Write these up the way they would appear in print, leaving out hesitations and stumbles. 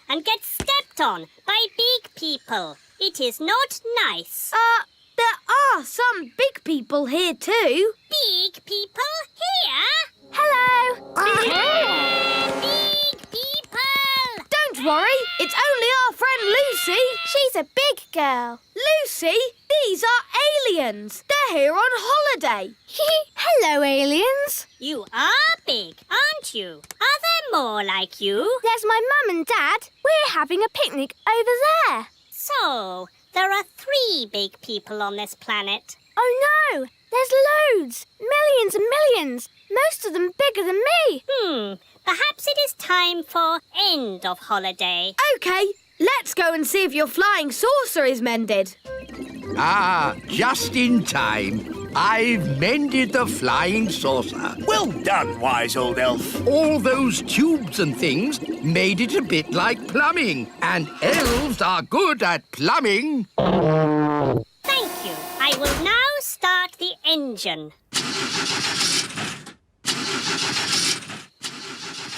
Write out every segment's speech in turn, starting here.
and get stepped on by big people. It is not nice. There are some big people here too. Big people here? Hello. Big people! Don't worry, it's only our friend Lucy. She's a big girl. Lucy, these are aliens. They're here on holiday. Hello, aliens. You are big, aren't you? Are there more like you? There's my mum and dad. We're having a picnic over there. So, there are 3 big people on this planet. Oh, no. There's loads. Millions and millions. Most of them bigger than me. Perhaps it is time for end of holiday. OK, let's go and see if your flying saucer is mended. Ah, just in time. I've mended the flying saucer. Well done, wise old elf. All those tubes and things made it a bit like plumbing. And elves are good at plumbing. Thank you. I will now start the engine.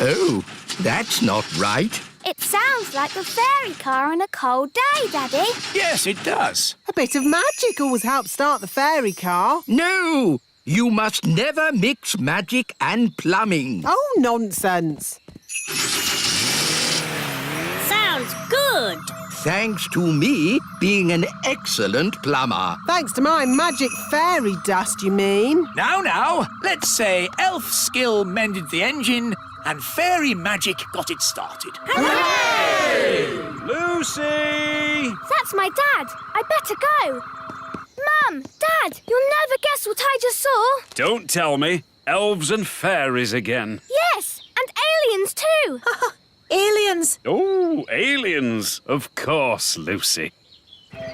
Oh, that's not right. It sounds like a fairy car on a cold day, Daddy. Yes, it does. A bit of magic always helps start the fairy car. No, you must never mix magic and plumbing. Oh, nonsense. Sounds good. Thanks to me being an excellent plumber. Thanks to my magic fairy dust, you mean? Now, let's say elf skill mended the engine and fairy magic got it started. Hooray! Lucy! That's my dad. I better go. Mum, Dad, you'll never guess what I just saw. Don't tell me. Elves and fairies again. Yes, and aliens too. Aliens! Oh, aliens. Of course, Lucy.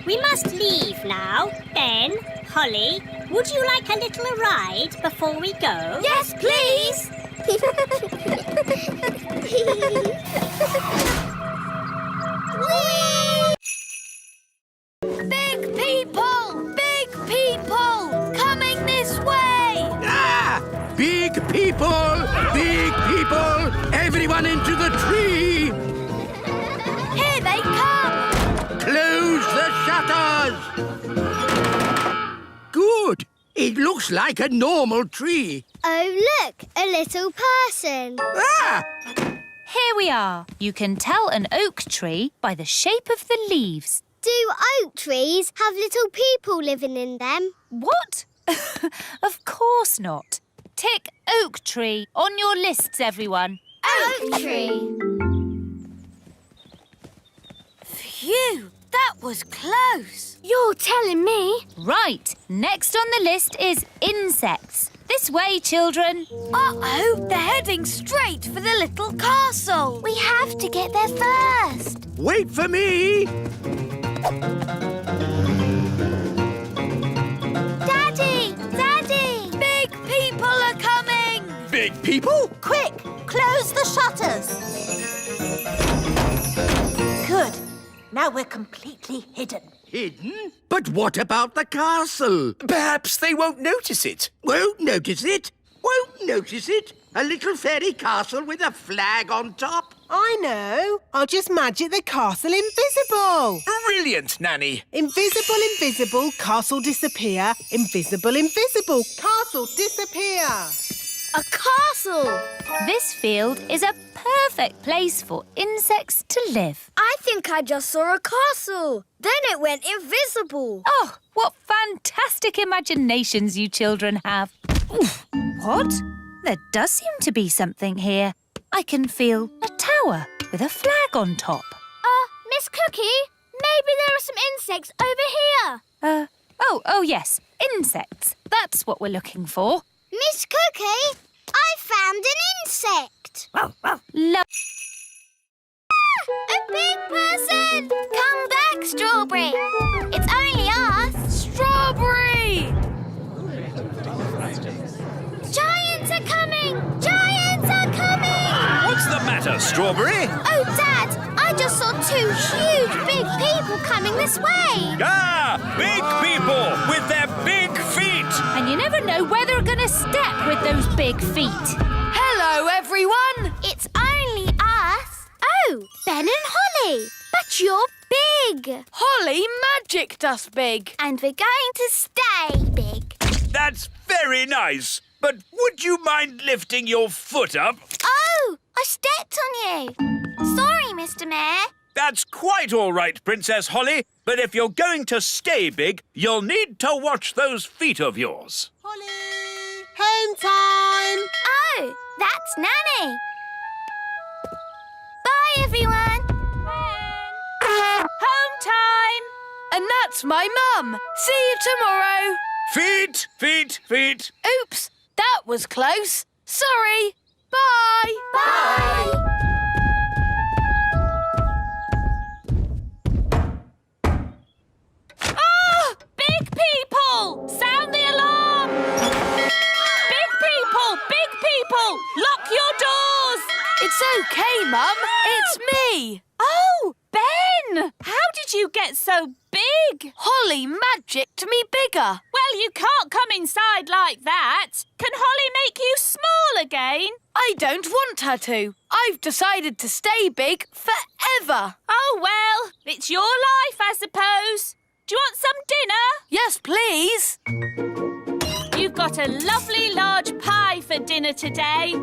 We must leave now. Ben, Holly, would you like a little ride before we go? Yes, please. Big people, coming this way. Ah! Big people! Big people! Everyone into the tree! Here they come. Close the shutters! Good! It looks like a normal tree. Oh, look, a little person. Ah! Here we are. You can tell an oak tree by the shape of the leaves. Do oak trees have little people living in them? What? Of course not. Tick oak tree on your lists, everyone. Oak tree. Phew, that was close. You're telling me? Right. Next on the list is insects. This way, children. Uh-oh, they're heading straight for the little castle. We have to get there first. Wait for me! Daddy! Daddy! Big people are coming. Big people? Quick, close the shutters. Good. Now we're completely hidden. Hidden? But what about the castle? Perhaps they won't notice it. Won't notice it? Won't notice it? A little fairy castle with a flag on top? I know. I'll just magic the castle invisible. Brilliant, Nanny. Invisible, invisible, castle disappear. Invisible, invisible, castle disappear. A castle! This field is a perfect place for insects to live. I think I just saw a castle. Then it went invisible. Oh, what fantastic imaginations you children have. Oof. What? There does seem to be something here. I can feel a tower with a flag on top. Miss Cookie, maybe there are some insects over here. Oh, yes, insects. That's what we're looking for. Miss Cookie, I found an insect. A big person! Come back, Strawberry. It's only us. Strawberry! Giants are coming! Giants are coming! What's the matter, Strawberry? Oh, Dad, I just saw 2 huge big people coming this way. Ah! Big people with their big feet! And you never know where they're going to step with those big feet. Hello, everyone. It's only us. Oh, you, Ben and Holly. But you're big. Holly magicked us big. And we're going to stay big. That's very nice. But would you mind lifting your foot up? Oh, I stepped on you. Sorry, Mr. Mayor. That's quite all right, Princess Holly. But if you're going to stay big, you'll need to watch those feet of yours. Holly! Home time! Oh, that's Nanny. Bye, everyone. Home time! And that's my mum. See you tomorrow. Feet, feet, feet. Oops, that was close. Sorry. Bye. Bye. Ah! Big people! Sound the alarm! Big people! Lock your doors! It's okay, Mum. It's me. Oh, Ben! How did you get so big? Holly magicked me bigger. Well, you can't come inside like that. Can Holly make you small again? I don't want her to. I've decided to stay big forever. Oh, well, it's your life, I suppose. Do you want some dinner? Yes, please. You've got a lovely large pie for dinner today.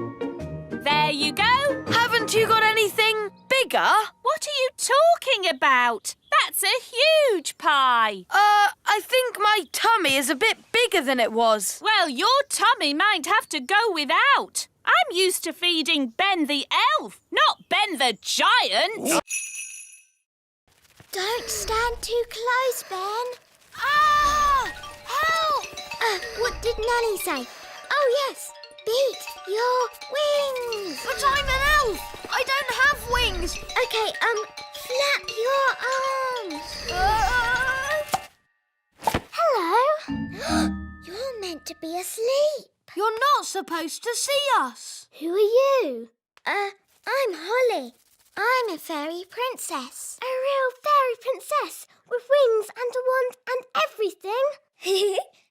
There you go. Haven't you got anything bigger? What are you talking about? That's a huge pie. I think my tummy is a bit bigger than it was. Well, your tummy might have to go without. I'm used to feeding Ben the elf, not Ben the giant. Don't stand too close, Ben. Ah! Help! What did Nanny say? Oh, yes. Beat your wings. But I'm an elf. I don't have wings. Okay, flap your arms. Hello. You're meant to be asleep. You're not supposed to see us. Who are you? I'm Holly. I'm a fairy princess. A real fairy princess with wings and a wand and everything.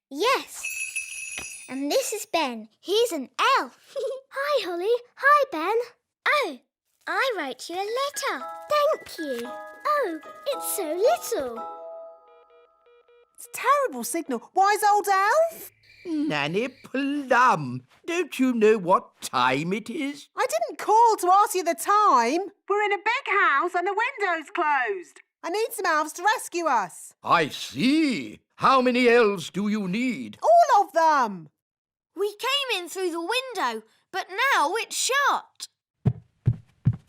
Yes. And this is Ben. He's an elf. Hi, Holly. Hi, Ben. Oh, I wrote you a letter. Thank you. Oh, it's so little. It's a terrible signal. Wise old elf? Nanny Plum, don't you know what time it is? I didn't call to ask you the time. We're in a big house and the window's closed. I need some elves to rescue us. I see. How many elves do you need? All of them. We came in through the window, but now it's shut.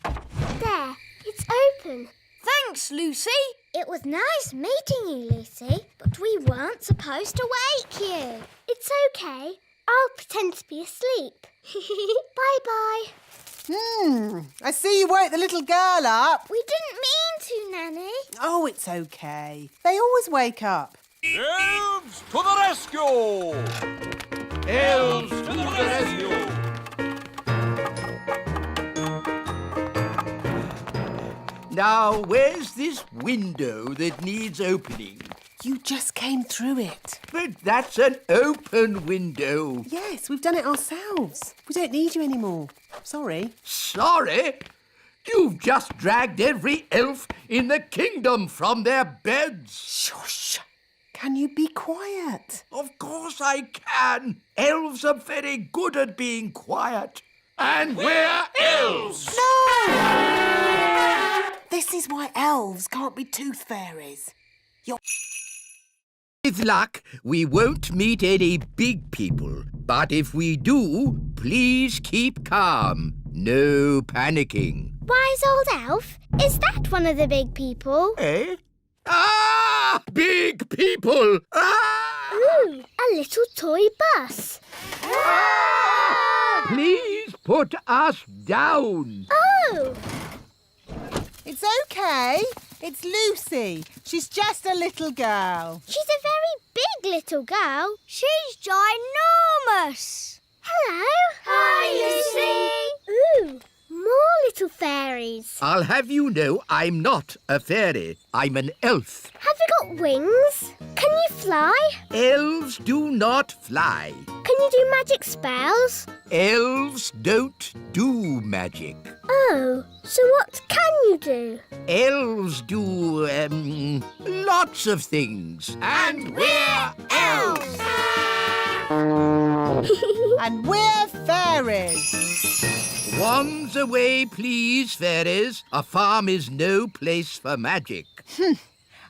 There, it's open. Thanks, Lucy. It was nice meeting you, Lucy, but we weren't supposed to wake you. It's okay. I'll pretend to be asleep. Bye-bye. I see you woke the little girl up. We didn't mean to, Nanny. Oh, it's okay. They always wake up. Elves to the rescue! Elves to the rescue! Now, where's this window that needs opening? You just came through it. But that's an open window. Yes, we've done it ourselves. We don't need you anymore. Sorry. Sorry? You've just dragged every elf in the kingdom from their beds. Shush. Can you be quiet? Of course I can. Elves are very good at being quiet. And we're elves! No! This is why elves can't be tooth fairies. With luck, we won't meet any big people. But if we do, please keep calm. No panicking. Wise old elf, is that one of the big people? Eh? Ah! Big people! Ah! Ooh, a little toy bus. Please put us down. Oh! It's okay. It's Lucy. She's just a little girl. She's a very big little girl. She's ginormous. Hello. Hi, Lucy. Ooh, more little fairies. I'll have you know I'm not a fairy. I'm an elf. Have you got wings? Can you fly? Elves do not fly. Can you do magic spells? Elves don't do magic. Oh, so what can do? Elves do, lots of things. And we're elves! And we're fairies. Wands away, please, fairies. A farm is no place for magic.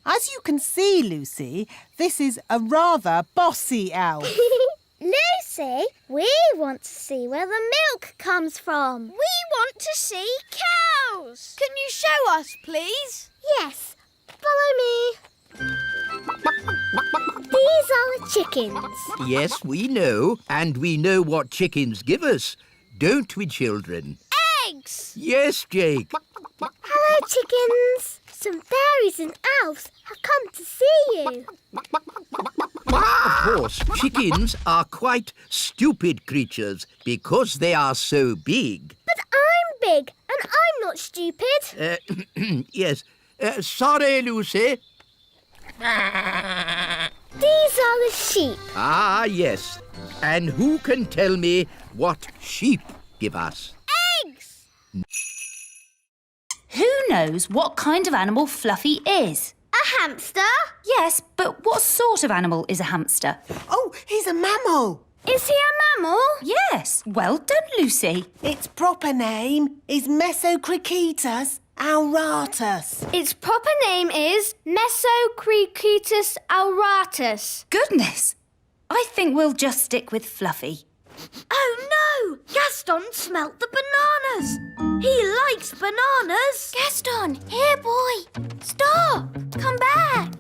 As you can see, Lucy, this is a rather bossy elf. Lucy, we want to see where the milk comes from. We want to see cows. Can you show us, please? Yes, follow me. These are the chickens. Yes, we know, and we know what chickens give us. Don't we, children? Eggs. Yes, Jake. Hello, chickens. Some fairies and elves have come to see you. Of course, chickens are quite stupid creatures because they are so big. But I'm big and I'm not stupid. Yes. Sorry, Lucy. These are the sheep. Ah, yes. And who can tell me what sheep give us? Eggs. Who knows what kind of animal Fluffy is? A hamster. Yes, but what sort of animal is a hamster? Oh, he's a mammal. Is he a mammal? Yes, well done, Lucy. Its proper name is Mesocricetus auratus. Its proper name is Mesocricetus auratus. Goodness, I think we'll just stick with Fluffy. Oh no! Gaston smelt the bananas. He likes bananas. Gaston, here, boy. Stop. Come back.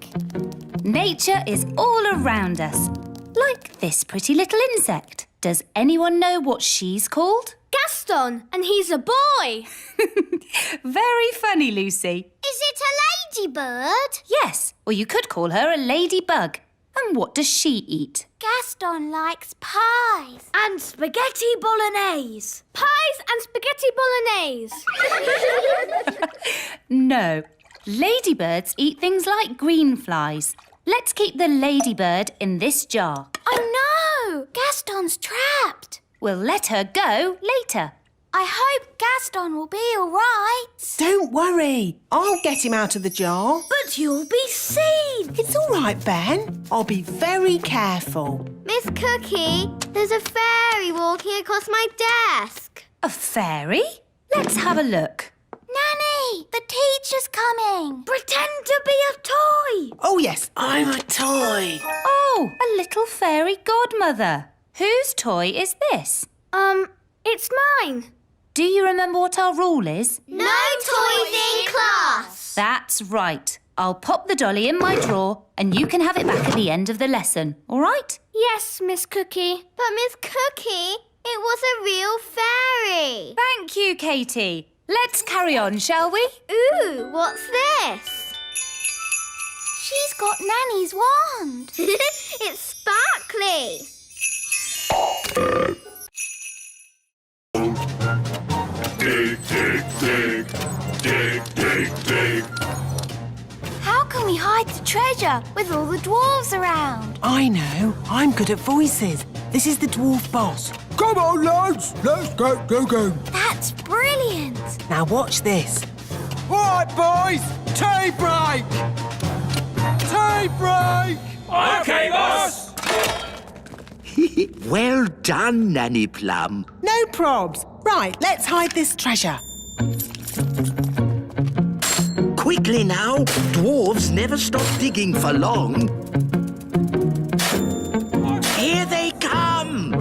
Nature is all around us, like this pretty little insect. Does anyone know what she's called? Gaston, and he's a boy. Very funny, Lucy. Is it a ladybird? Yes, or you could call her a ladybug. And what does she eat? Gaston likes pies. And spaghetti bolognese. Pies and spaghetti bolognese. No, ladybirds eat things like green flies. Let's keep the ladybird in this jar. Oh no! Gaston's trapped. We'll let her go later. I hope Gaston will be all right. Don't worry. I'll get him out of the jar. But you'll be seen. It's all right, Ben. I'll be very careful. Miss Cookie, there's a fairy walking across my desk. A fairy? Let's have a look. Nanny, the teacher's coming. Pretend to be a toy. Oh, yes, I'm a toy. Oh, a little fairy godmother. Whose toy is this? It's mine. Do you remember what our rule is? No toys in class. That's right. I'll pop the dolly in my drawer and you can have it back at the end of the lesson, all right? Yes, Miss Cookie. But Miss Cookie, it was a real fairy. Thank you, Katie. Let's carry on, shall we? Ooh, what's this? She's got Nanny's wand. It's sparkly. Dig, dig, dig. Dig, dig, dig. How can we hide the treasure with all the dwarves around? I know. I'm good at voices. This is the dwarf boss. Come on, lads. Let's go. That's brilliant. Now watch this. All right, boys. Tea break. Tea break. OK, boss! Well done, Nanny Plum. No probs. Right, let's hide this treasure. Quickly now. Dwarves never stop digging for long. Here they come!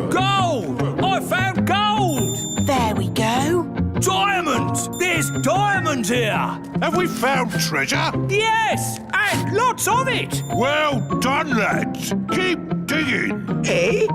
Gold! I found gold! There we go. Diamonds! There's diamonds here! Have we found treasure? Yes! And lots of it! Well done, lads. Keep digging. Eh?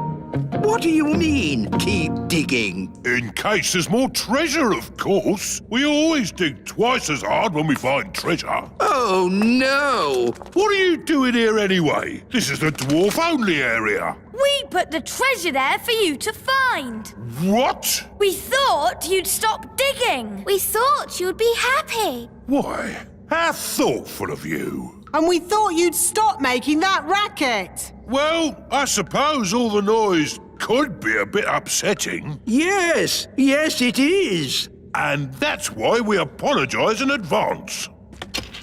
What do you mean, keep digging? In case there's more treasure, of course. We always dig twice as hard when we find treasure. Oh, no! What are you doing here anyway? This is the dwarf-only area. We put the treasure there for you to find. What? We thought you'd stop digging. We thought you'd be happy. Why? How thoughtful of you. And we thought you'd stop making that racket. Well, I suppose all the noise could be a bit upsetting, Yes, it is. and that's why we apologise in advance.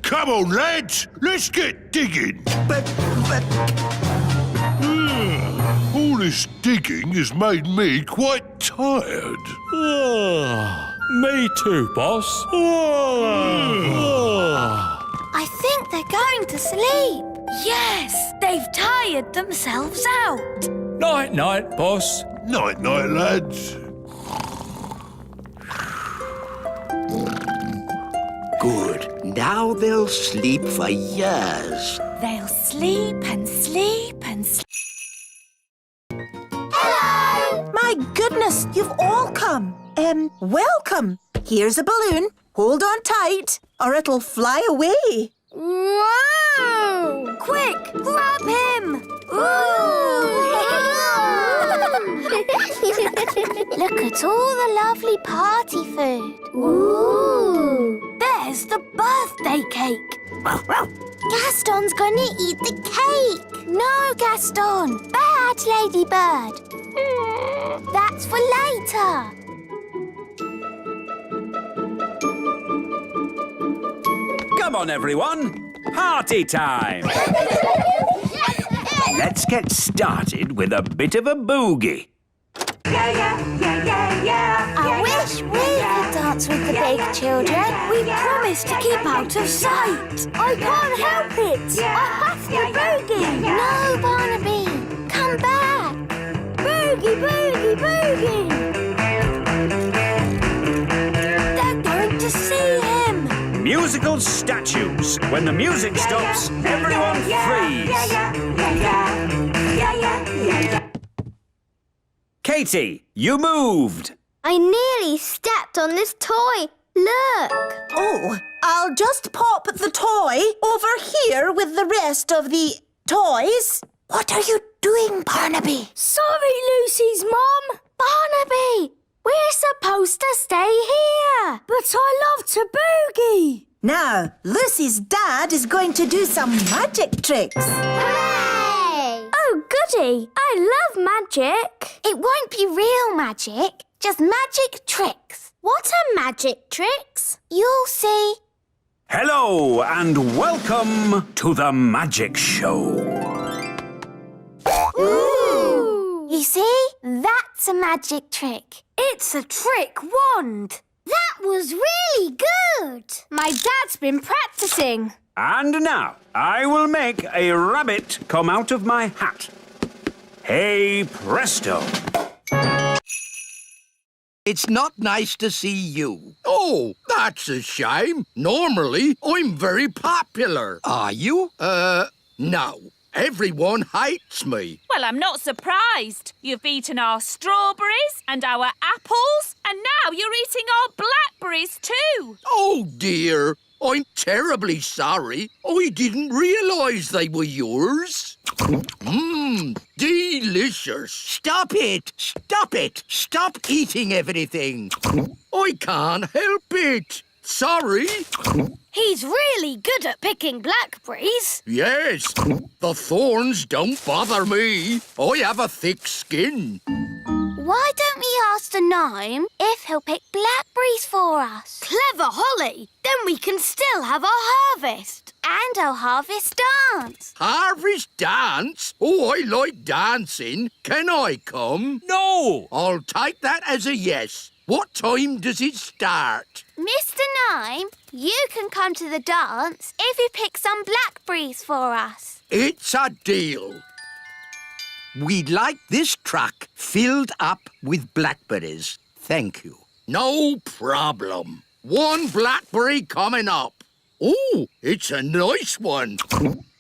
Come on, lads, let's get digging. But All this digging has made me quite tired. Me too, boss. I think they're going to sleep. Yes, they've tired themselves out. Night, night, boss. Night, night, lads. good. Now they'll sleep for years. They'll sleep and sleep and sleep. Hello! My goodness, you've all come. Welcome. Here's a balloon. Hold on tight, or it'll fly away. Whoa! Quick, grab him! Look at all the lovely party food. Ooh! There's the birthday cake. Gaston's gonna eat the cake. No, Gaston. Bad, Ladybird. That's for later. Come on, everyone. Party time. Let's get started with a bit of a boogie. I wish we could dance with the big children. We promised to keep out of sight. I can't help it. I have to boogie. No, Barnaby. Come back. Boogie, boogie, boogie. They're going to see him. Musical statues. When the music stops, everyone freeze. Katie, you moved. I nearly stepped on this toy. Look. Oh, I'll just pop the toy over here with the rest of the toys. What are you doing, Barnaby? Sorry, Lucy's mum. Barnaby, we're supposed to stay here. But I love to boogie. Now, Lucy's dad is going to do some magic tricks. Hooray! Oh, goody. I love magic. It won't be real magic, just magic tricks. What are magic tricks? You'll see. Hello and welcome to the magic show. Ooh! You see? That's a magic trick. It's a trick wand. That was really good. My dad's been practicing. And now I will make a rabbit come out of my hat. Hey presto. It's not nice to see you. Oh, that's a shame. Normally, I'm very popular. Are you? No. Everyone hates me. Well, I'm not surprised. You've eaten our strawberries and our apples, and now you're eating our blackberries too. Oh, dear. I'm terribly sorry. I didn't realise they were yours. Delicious. Stop it. Stop it. Stop eating everything. I can't help it. Sorry. He's really good at picking blackberries. Yes, the thorns don't bother me. I have a thick skin. Why don't we ask the gnome if he'll pick blackberries for us? Clever Holly. Then we can still have our harvest. And our harvest dance. Harvest dance? Oh, I like dancing. Can I come? No! I'll take that as a yes. What time does it start? Mr. Gnome, you can come to the dance if you pick some blackberries for us. It's a deal. We'd like this truck filled up with blackberries. Thank you. No problem. One blackberry coming up. Oh, it's a nice one.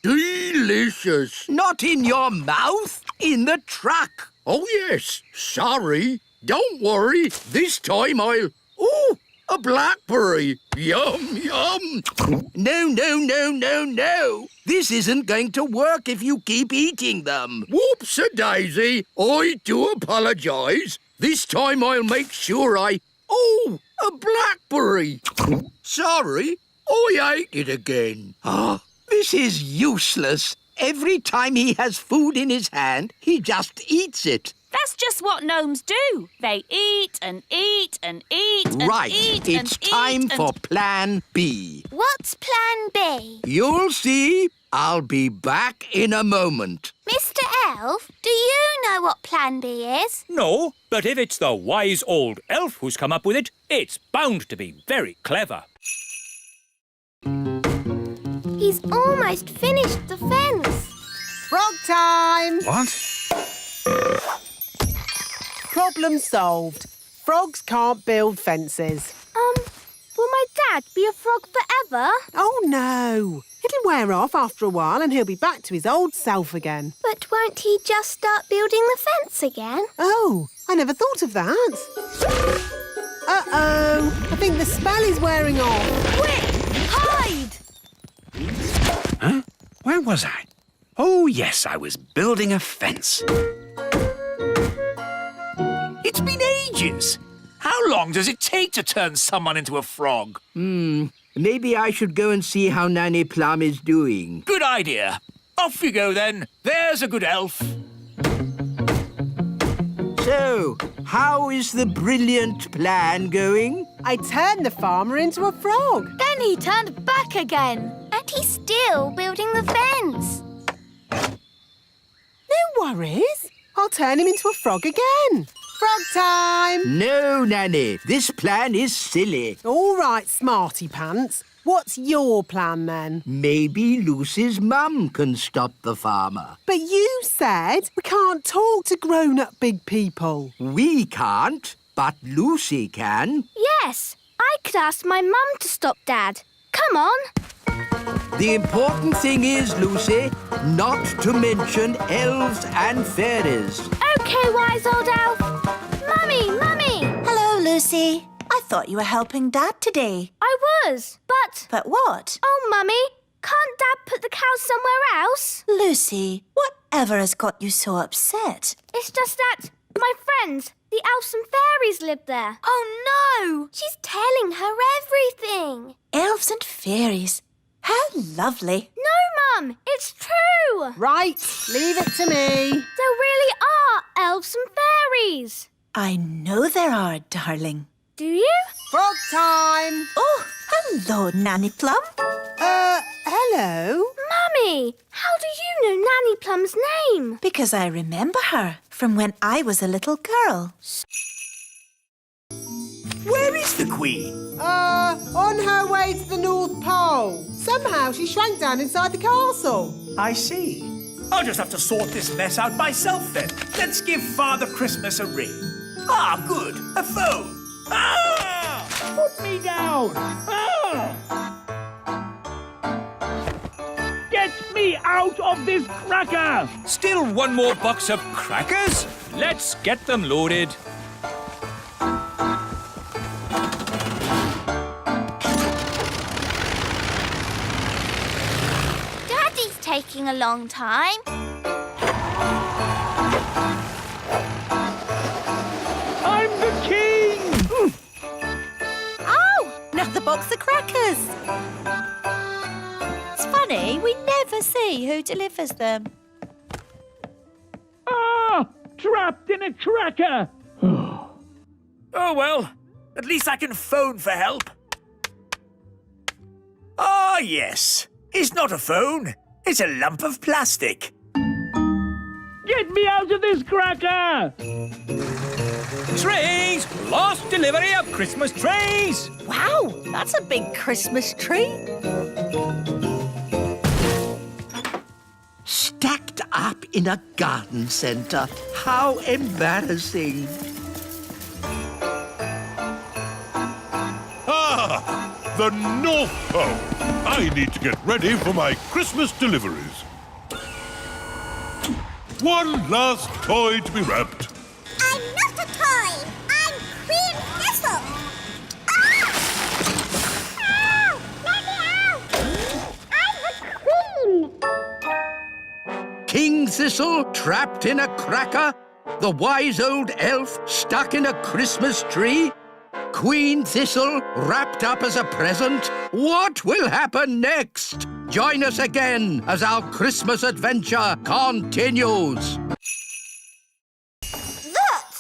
Delicious. Not in your mouth, in the truck. Oh, yes. Sorry. Don't worry. This time I'll... Oh, a blackberry. Yum, yum. No. This isn't going to work if you keep eating them. Whoops-a-daisy. I do apologise. This time I'll make sure I... Oh, a blackberry. Sorry, I ate it again. Ah, this is useless. Every time he has food in his hand, he just eats it. That's just what gnomes do. They eat and eat and eat and Right, eat it's and time eat for Plan B. What's Plan B? You'll see. I'll be back in a moment. Mr. Elf, do you know what Plan B is? No, but if it's the wise old elf who's come up with it, it's bound to be very clever. He's almost finished the fence. Frog time! What? Problem solved. Frogs can't build fences. Will my dad be a frog forever? Oh, no. It'll wear off after a while and he'll be back to his old self again. But won't he just start building the fence again? Oh, I never thought of that. Uh-oh. I think the spell is wearing off. Quick, hide! Huh? Where was I? Oh, yes, I was building a fence. It's been ages. How long does it take to turn someone into a frog? Maybe I should go and see how Nanny Plum is doing. Good idea. Off you go, then. There's a good elf. So, how is the brilliant plan going? I turned the farmer into a frog. Then he turned back again. And he's still building the fence. No worries. I'll turn him into a frog again. Frog time! No, Nanny. This plan is silly. All right, Smarty Pants. What's your plan, then? Maybe Lucy's mum can stop the farmer. But you said we can't talk to grown-up big people. We can't, but Lucy can. Yes, I could ask my mum to stop Dad. Come on. The important thing is, Lucy, not to mention elves and fairies. OK, wise old elf. Mummy, Mummy! Hello, Lucy. I thought you were helping Dad today. I was, but... But what? Oh, Mummy, can't Dad put the cows somewhere else? Lucy, whatever has got you so upset? It's just that my friends, the elves and fairies, live there. Oh, no! She's telling her everything. Elves and fairies. How lovely. No, Mum, it's true. Right, leave it to me. There really are elves and fairies. I know there are, darling. Do you? Frog time! Oh, hello, Nanny Plum. Hello? Mummy, how do you know Nanny Plum's name? Because I remember her from when I was a little girl. Where is the Queen? On her way to the North Pole. Somehow she shrank down inside the castle. I see. I'll just have to sort this mess out myself, then. Let's give Father Christmas a ring. Ah, good. A phone. Ah! Put me down. Ah! Get me out of this cracker! Still one more box of crackers? Let's get them loaded. Daddy's taking a long time. I'm the king! Oh, another box of crackers. It's funny, we never see who delivers them. Ah! Trapped in a cracker! Oh, well, at least I can phone for help. Ah, yes. It's not a phone. It's a lump of plastic. Get me out of this cracker! Trays! Last delivery of Christmas trays! Wow, that's a big Christmas tree. Stacked up in a garden centre. How embarrassing. Ah! The North Pole! I need to get ready for my Christmas deliveries. One last toy to be wrapped. I'm not a toy. I'm Queen Thistle. Ah! Ah! Let me out! I'm the Queen. King Thistle trapped in a cracker? The wise old elf stuck in a Christmas tree? Queen Thistle wrapped up as a present? What will happen next? Join us again as our Christmas adventure continues.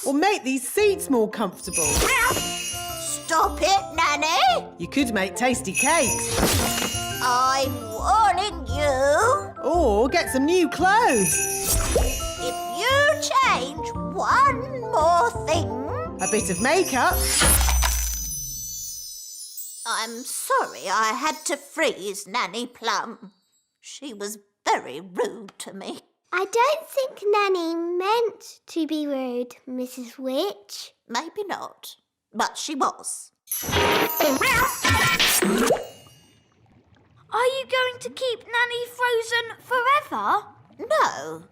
Or make these seats more comfortable. Stop it, Nanny! You could make tasty cakes. I'm warning you. Or get some new clothes. If you change one more thing... A bit of makeup. I'm sorry I had to freeze Nanny Plum. She was very rude to me. I don't think Nanny meant to be rude, Mrs. Witch. Maybe not, but she was. Are you going to keep Nanny frozen forever? No.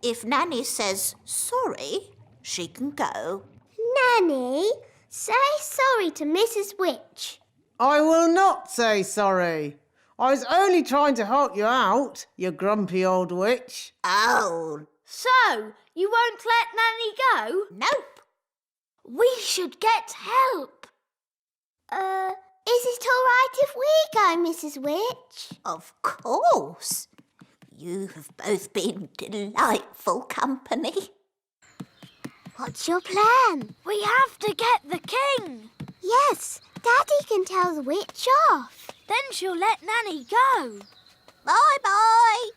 If Nanny says sorry, she can go. Nanny, say sorry to Mrs. Witch. I will not say sorry. I was only trying to help you out, you grumpy old witch. Oh. So, you won't let Nanny go? Nope. We should get help. Is it all right if we go, Mrs. Witch? Of course. You have both been delightful company. What's your plan? We have to get the king. Yes, Daddy can tell the witch off. Then she'll let Nanny go. Bye-bye.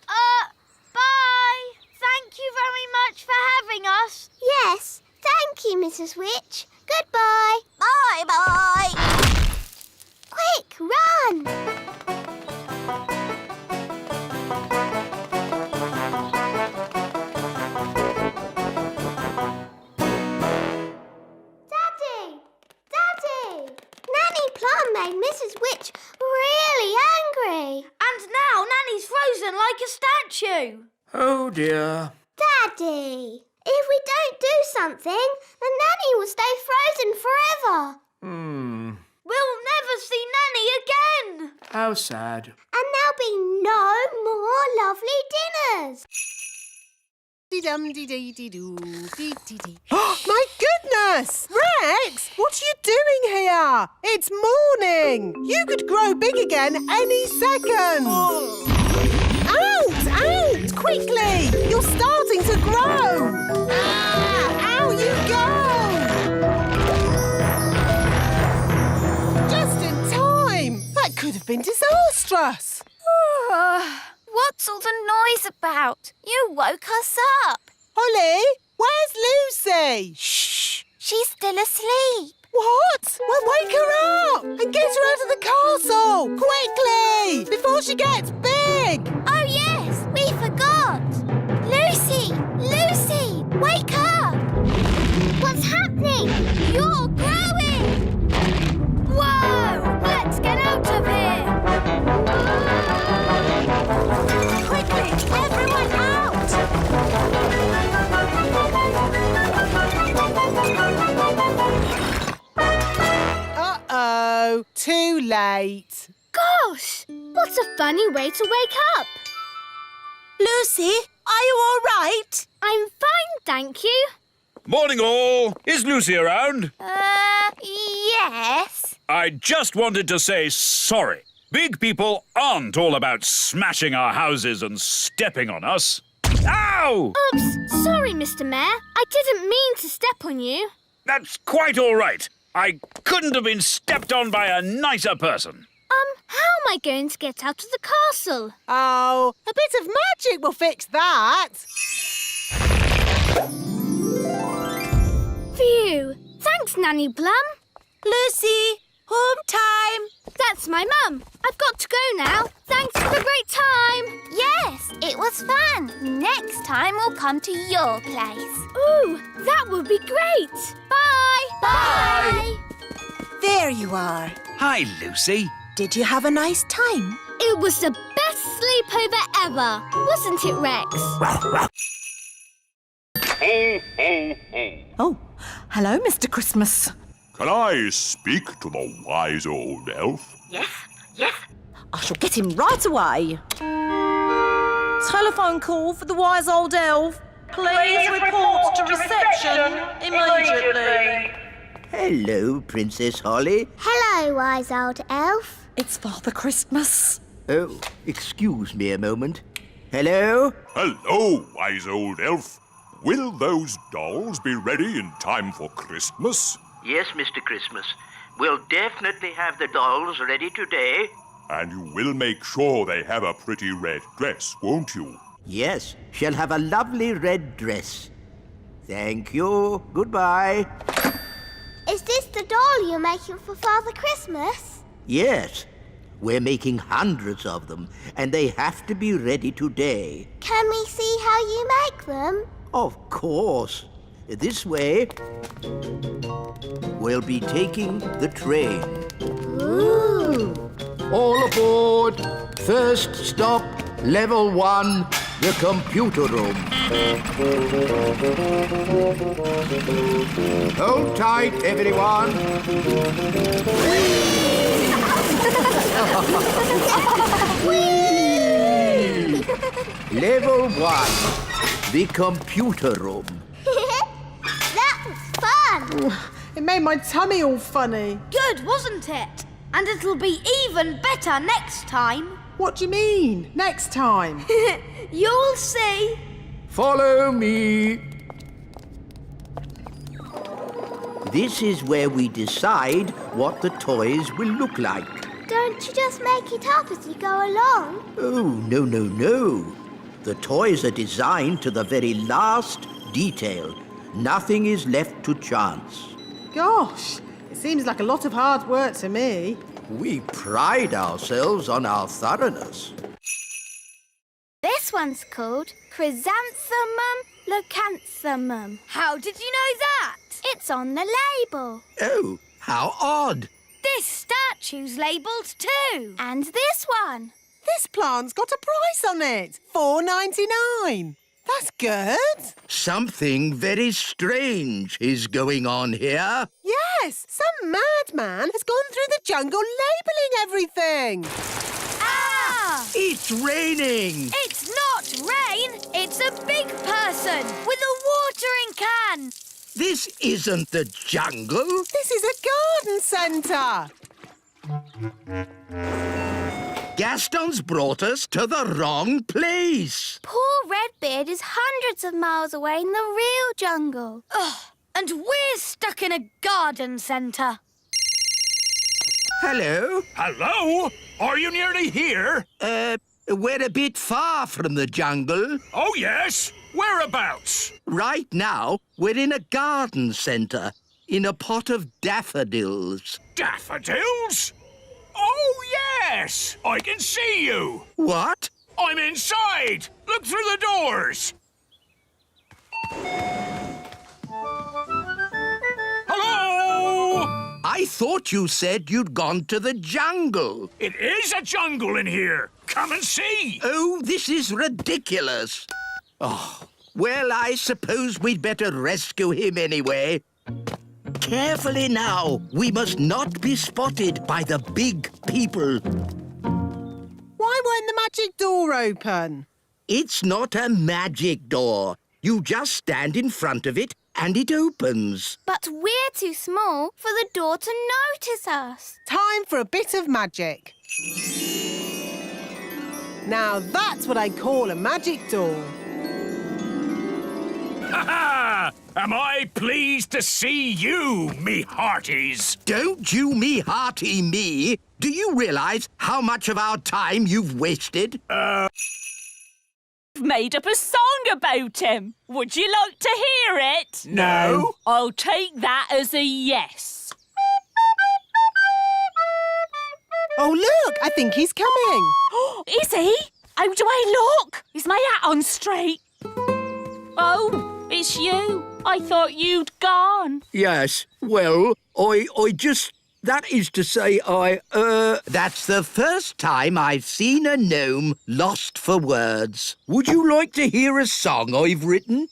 Bye. Thank you very much for having us. Yes, thank you, Mrs. Witch. Goodbye. Bye-bye. Quick, run! Daddy! Daddy! Nanny Plum made Mrs. Witch really angry. And now Nanny's frozen like a statue. Oh dear. Daddy! If we don't do something, then Nanny will stay frozen forever. We'll never see Nanny again. How sad. And there'll be no more lovely dinners. My goodness! Rex, what are you doing here? It's morning. You could grow big again any second. Out! Quickly! You're starting to grow. Out you go! Just in time. That could have been disastrous. What's all the noise about? You woke us up. Holly, where's Lucy? Shh. She's still asleep. What? Well, wake her up and get her out of the castle! Quickly! Before she gets big! Oh, yes, we forgot. Lucy! Lucy! Wake up! What's happening? You're growing! Whoa! Let's get out of here. Quickly, everyone out! Uh-oh, too late. Gosh, what a funny way to wake up. Lucy, are you all right? I'm fine, thank you. Morning, all. Is Lucy around? Yes. I just wanted to say sorry. Big people aren't all about smashing our houses and stepping on us. Ow! Oops, sorry, Mr. Mayor. I didn't mean to step on you. That's quite all right. I couldn't have been stepped on by a nicer person. How am I going to get out of the castle? Oh, a bit of magic will fix that. Phew. Thanks, Nanny Plum. Lucy, home time. That's my mum. I've got to go now. Thanks for the great time. Yes, it was fun. Next time we'll come to your place. Ooh, that would be great. Bye. Bye. There you are. Hi, Lucy. Did you have a nice time? It was the best sleepover ever, wasn't it, Rex? Oh, hello, Mr. Christmas. Can I speak to the wise old elf? Yes. I shall get him right away. Telephone call for the wise old elf. Please report to reception immediately. Hello, Princess Holly. Hello, wise old elf. It's Father Christmas. Oh, excuse me a moment. Hello? Hello, wise old elf. will those dolls be ready in time for Christmas? Yes, Mr. Christmas. We'll definitely have the dolls ready today. And you will make sure they have a pretty red dress, won't you? Yes, she'll have a lovely red dress. Thank you. Goodbye. Is this the doll you're making for Father Christmas? Yes, we're making hundreds of them, and they have to be ready today. Can we see how you make them? Of course. This way, we'll be taking the train. Ooh. All aboard. First stop, level 1, the computer room. Hold tight, everyone. Level 1, the computer room. That was fun. It made my tummy all funny. Good, wasn't it? And it'll be even better next time. What do you mean, next time? You'll see. Follow me. This is where we decide what the toys will look like. Don't you just make it up as you go along? Oh, no, no, no. The toys are designed to the very last detail. Nothing is left to chance. Gosh, it seems like a lot of hard work to me. We pride ourselves on our thoroughness. This one's called Chrysanthemum Leucanthemum. How did you know that? It's on the label. Oh, how odd. This statue's labelled too. And this one. This plant's got a price on it. $4.99. That's good. Something very strange is going on here. Yes, some madman has gone through the jungle labelling everything. Ah! It's raining. It's not rain. It's a big person with a watering can. This isn't the jungle. This is a garden centre. Gaston's brought us to the wrong place. Poor Redbeard is hundreds of miles away in the real jungle. Ugh, and we're stuck in a garden centre. Hello? Hello? Are you nearly here? We're a bit far from the jungle. Oh, yes. Whereabouts? Right now, we're in a garden centre, in a pot of daffodils. Daffodils? Oh, yes! I can see you. What? I'm inside. Look through the doors. Hello? I thought you said you'd gone to the jungle. It is a jungle in here. Come and see. Oh, this is ridiculous. Oh, well, I suppose we'd better rescue him anyway. Carefully now. We must not be spotted by the big people. Why won't the magic door open? It's not a magic door. You just stand in front of it and it opens. But we're too small for the door to notice us. Time for a bit of magic. Now that's what I call a magic door. Ha-ha! Am I pleased to see you, me hearties? Don't you me hearty me. Do you realise how much of our time you've wasted? Made up a song about him. Would you like to hear it? No. I'll take that as a yes. Oh, look, I think he's coming. Is he? How do I look? Is my hat on straight? Oh, it's you. I thought you'd gone. Yes, well, I just... That is to say, That's the first time I've seen a gnome lost for words. Would you like to hear a song I've written?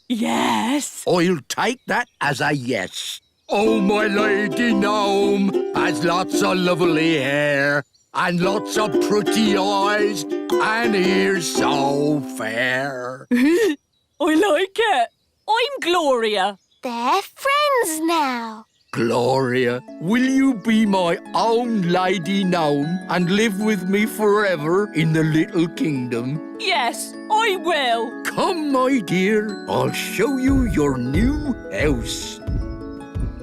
Yes. I'll take that as a yes. Oh, my lady gnome has lots of lovely hair and lots of pretty eyes and ears so fair. I like it. I'm Gloria. They're friends now. Gloria, will you be my own lady gnome and live with me forever in the little kingdom? Yes, I will. Come, my dear, I'll show you your new house.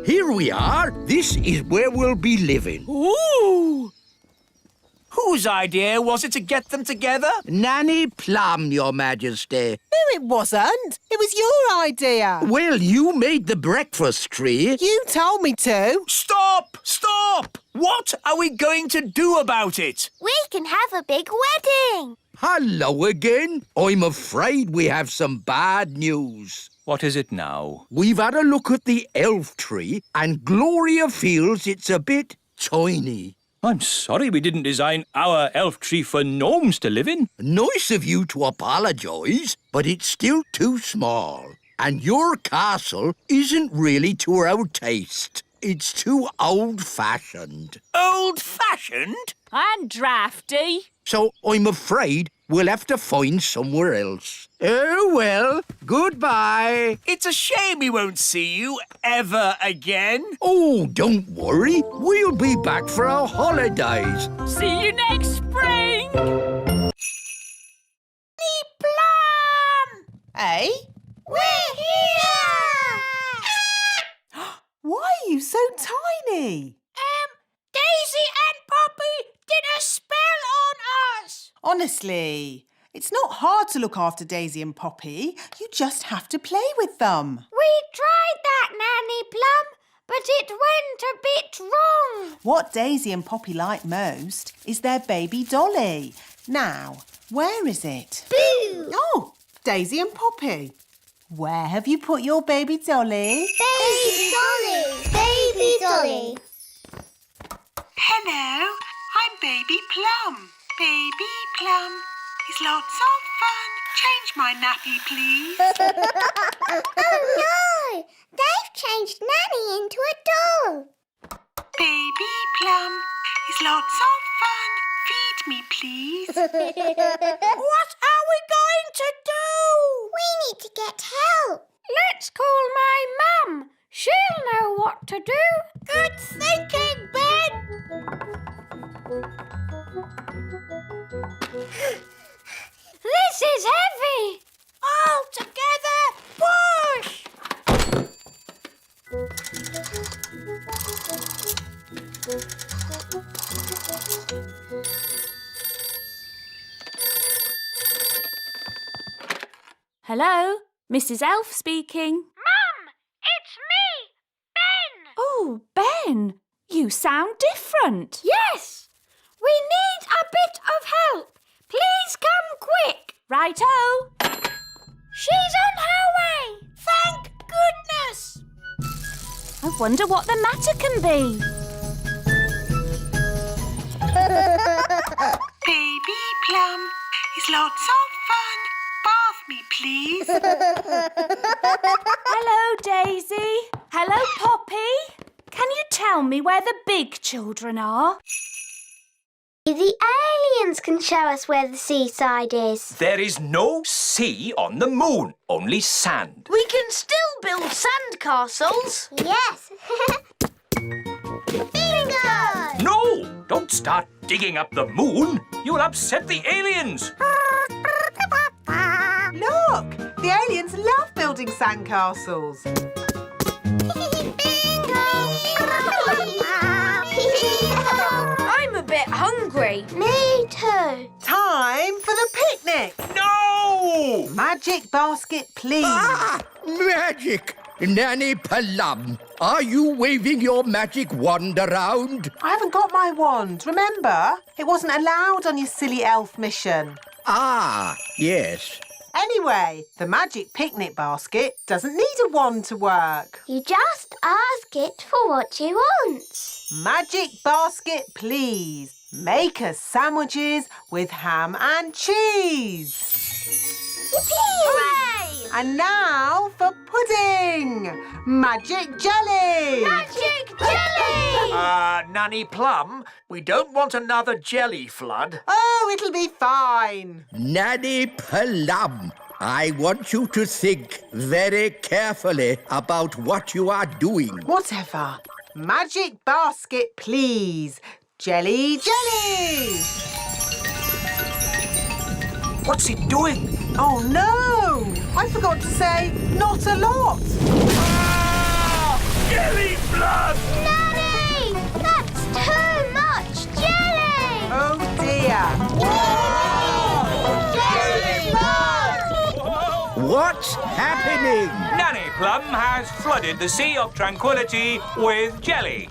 Here we are. This is where we'll be living. Ooh! Whose idea was it to get them together? Nanny Plum, Your Majesty. No, it wasn't. It was your idea. Well, you made the breakfast tree. You told me to. Stop! Stop! What are we going to do about it? We can have a big wedding. Hello again. I'm afraid we have some bad news. What is it now? We've had a look at the elf tree and Gloria feels it's a bit tiny. I'm sorry we didn't design our elf tree for gnomes to live in. Nice of you to apologise, but it's still too small. And your castle isn't really to our taste. It's too old-fashioned. Old-fashioned? And drafty. So I'm afraid we'll have to find somewhere else. Oh, well, goodbye. It's a shame we won't see you ever again. Oh, don't worry. We'll be back for our holidays. See you next spring. Plum! Eh? We're here! Why are you so tiny? Daisy and Poppy did a spell on us! Honestly, it's not hard to look after Daisy and Poppy. You just have to play with them. We tried that, Nanny Plum, but it went a bit wrong. What Daisy and Poppy like most is their baby Dolly. Now, where is it? Boo! Oh, Daisy and Poppy. Where have you put your baby Dolly? Baby Dolly! Baby Dolly! Hello, I'm Baby Plum. Baby Plum is lots of fun. Change my nappy, please. Oh no! They've changed Nanny into a doll. Baby Plum is lots of fun. Feed me, please. What are we going to do? We need to get help. Let's call my mum. She'll know what to do. Good thinking, Ben. This is heavy. All together, push! Hello, Mrs. Elf speaking. Mum, it's me, Ben. Oh, Ben, you sound different. Yes, we need a bit of help. Please come quick. Righto. She's on her way. Thank goodness. I wonder what the matter can be. Baby Plum is lots of fun. Bath me, please. Hello, Daisy. Hello, Poppy. Can you tell me where the big children are? The aliens can show us where the seaside is. There is no sea on the moon, only sand. We can still build sand castles. Yes. Bingo! No! Don't start digging up the moon. You'll upset the aliens. Look, the aliens love building sandcastles. I'm a bit hungry. Me too. Time for the picnic. No! Magic basket, please. Ah! Magic! Nanny Plum, are you waving your magic wand around? I haven't got my wand, remember? It wasn't allowed on your silly elf mission. Ah, yes. Anyway, the magic picnic basket doesn't need a wand to work. You just ask it for what you want. Magic basket, please. Make us sandwiches with ham and cheese. Hooray! And now for pudding. Magic jelly. Magic jelly! Nanny Plum, we don't want another jelly flood. Oh, it'll be fine. Nanny Plum, I want you to think very carefully about what you are doing. Whatever. Magic basket, please. Jelly, jelly! What's it doing? Oh, no! I forgot to say, not a lot. Jelly blood! Nanny! That's too much jelly! Oh, dear. What's happening? Nanny Plum has flooded the Sea of Tranquility with jelly.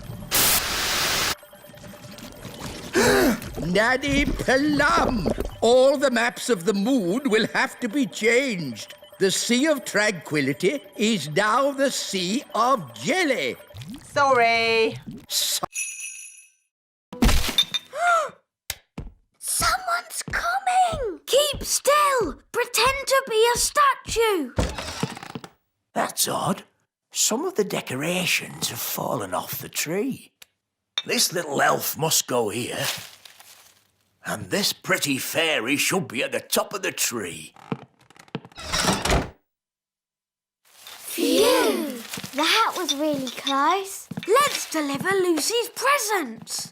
Nanny Plum! All the maps of the moon will have to be changed. The Sea of Tranquility is now the Sea of Jelly. Sorry. Someone's coming! Keep still! Pretend to be a statue! That's odd. Some of the decorations have fallen off the tree. This little elf must go here. And this pretty fairy should be at the top of the tree. Phew! That was really close. Let's deliver Lucy's presents!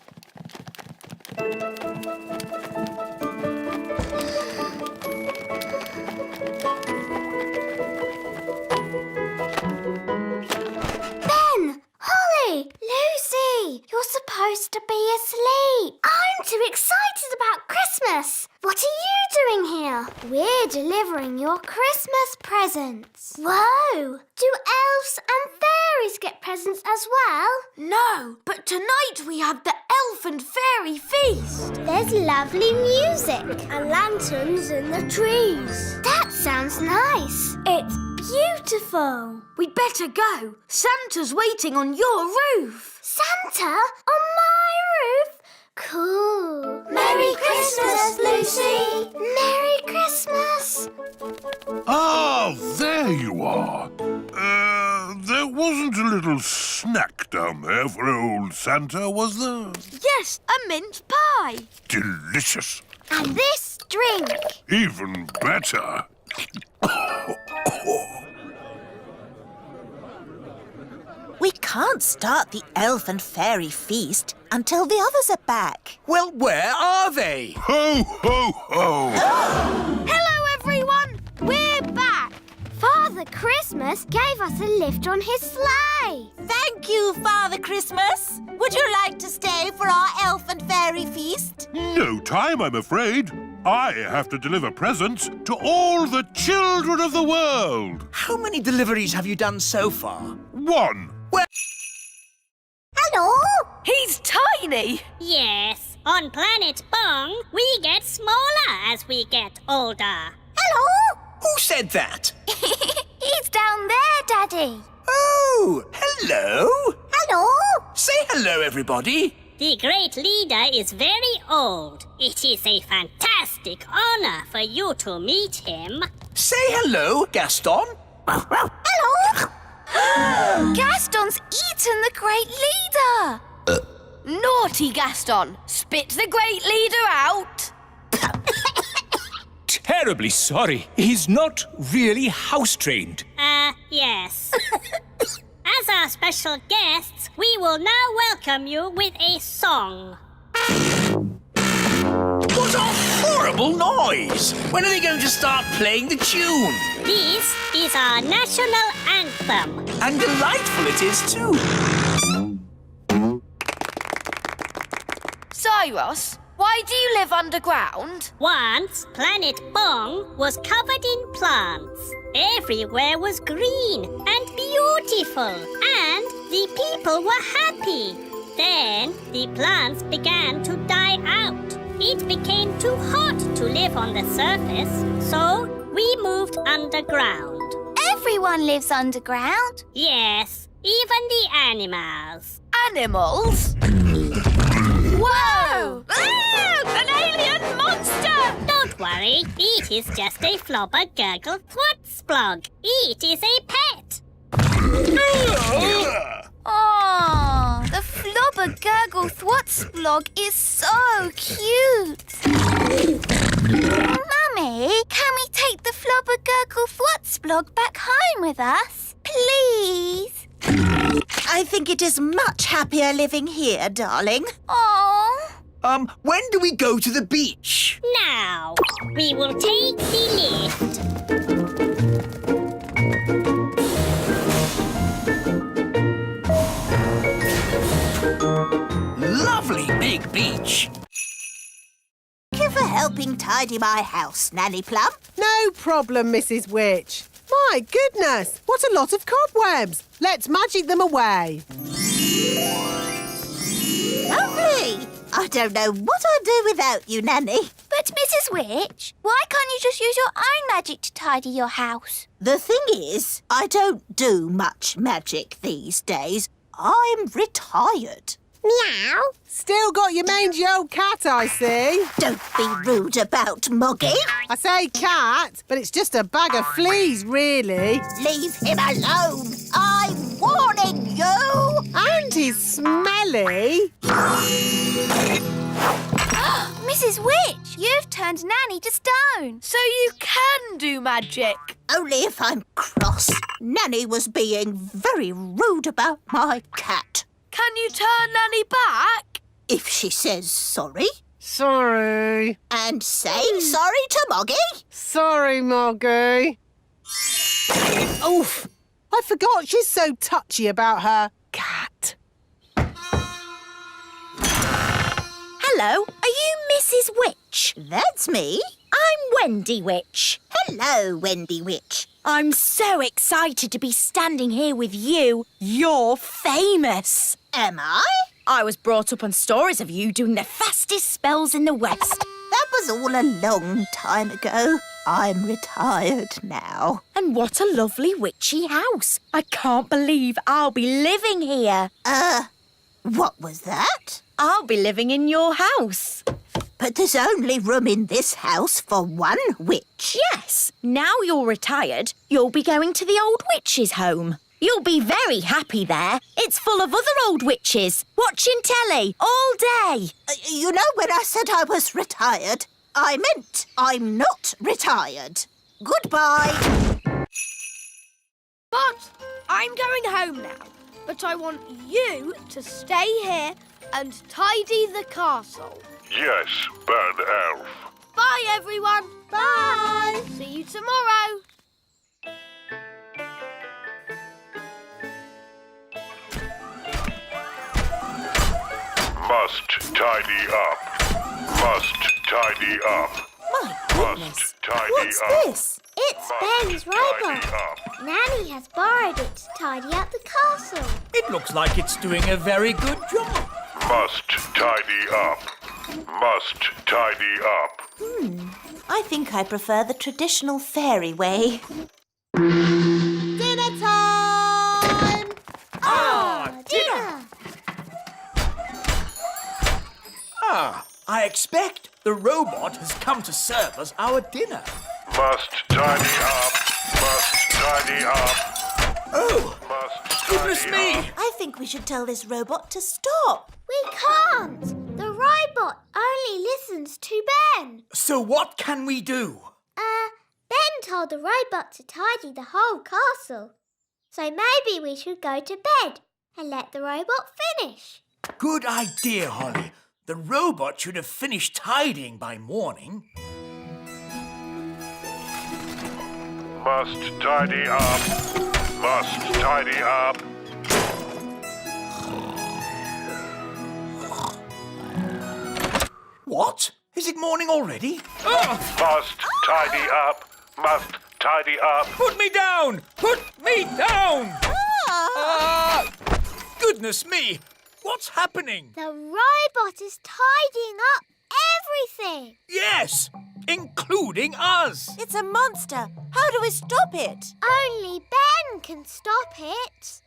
Ben! Holly! Lucy! You're supposed to be asleep. I'm too excited about Christmas. What are you doing here? We're delivering your Christmas presents. Whoa! Do elves and fairies get presents as well? No, but tonight we have the Elf and Fairy Feast. There's lovely music and lanterns in the trees. That sounds nice. It's beautiful. We'd better go. Santa's waiting on your roof. Santa on my roof? Cool. Merry Christmas, Lucy. Merry Christmas. Ah, there you are. There wasn't a little snack down there for old Santa, was there? Yes, a mince pie. Delicious. And this drink. Even better. We can't start the elf and fairy feast until the others are back. Well, where are they? Ho, ho, ho! Hello, everyone. We're back. Father Christmas gave us a lift on his sleigh. Thank you, Father Christmas. Would you like to stay for our elf and fairy feast? No time, I'm afraid. I have to deliver presents to all the children of the world. How many deliveries have you done so far? One. Hello. He's tiny. Yes, on Planet Bong, we get smaller as we get older. Hello. Who said that? He's down there, Daddy. Oh, hello. Hello. Say hello, everybody. The great leader is very old. It is a fantastic honor for you to meet him. Say hello, Gaston. Hello. Gaston's eaten the great leader. Naughty Gaston. Spit the great leader out. Terribly sorry. He's not really house-trained. Yes. As our special guests, we will now welcome you with a song. What a horrible noise! When are they going to start playing the tune? This is our national anthem. And delightful it is, too. Cyrus, why do you live underground? Once, Planet Bong was covered in plants. Everywhere was green and beautiful, and the people were happy. Then the plants began to die out. It became too hot to live on the surface, so we moved underground. Everyone lives underground. Yes, even the animals. Animals? Whoa! An alien monster! Don't worry, it is just a flobber gurgle thwutsplog. It is a pet. Oh, the Flobber Gurgle Thwutsplog is so cute. Mummy, can we take the Flobber Gurgle Thwutsplog back home with us? Please? I think it is much happier living here, darling. Aww. When do we go to the beach? Now, we will take the lift. Lovely big beach. Thank you for helping tidy my house, Nanny Plum. No problem, Mrs. Witch. My goodness, what a lot of cobwebs. Let's magic them away. Lovely. I don't know what I'd do without you, Nanny. But, Mrs. Witch, why can't you just use your own magic to tidy your house? The thing is, I don't do much magic these days. I'm retired. Meow. Still got your mangy old cat, I see. Don't be rude about Moggy. I say cat, but it's just a bag of fleas, really. Leave him alone. I'm warning you. And he's smelly. Mrs. Witch, you've turned Nanny to stone. So you can do magic. Only if I'm cross. Nanny was being very rude about my cat. Can you turn Nanny back? If she says sorry. Sorry. And say sorry to Moggy. Sorry, Moggy. Oof. I forgot she's so touchy about her cat. Hello, are you Mrs. Witch? That's me. I'm Wendy Witch. Hello, Wendy Witch. I'm so excited to be standing here with you. You're famous. Am I? I was brought up on stories of you doing the fastest spells in the West. That was all a long time ago. I'm retired now. And what a lovely witchy house. I can't believe I'll be living here. What was that? I'll be living in your house. But there's only room in this house for one witch. Yes. Now you're retired, you'll be going to the old witch's home. You'll be very happy there. It's full of other old witches, watching telly all day. You know, when I said I was retired, I meant I'm not retired. Goodbye. But I'm going home now. But I want you to stay here and tidy the castle. Yes, Bad Elf. Bye, everyone. Bye. See you tomorrow. Must tidy up. Must tidy up. My goodness. Must tidy What's up. this? It's Ben's Tidy robot. up. Nanny has borrowed it to tidy up the castle. It looks like it's doing a very good job. Must tidy up. Must tidy up. I think I prefer the traditional fairy way. Dinner time! Dinner. I expect the robot has come to serve us our dinner. Must tidy up. Must tidy up. Oh, Must goodness tidy me! up. I think we should tell this robot to stop. We can't. The robot only listens to Ben. So what can we do? Ben told the robot to tidy the whole castle. So maybe we should go to bed and let the robot finish. Good idea, Holly. The robot should have finished tidying by morning. Must tidy up. Must tidy up. What? Is it morning already? Must tidy up. Must tidy up. Put me down! Put me down! Goodness me! What's happening? The robot is tidying up everything. Yes, including us. It's a monster. How do we stop it? Only Ben can stop it.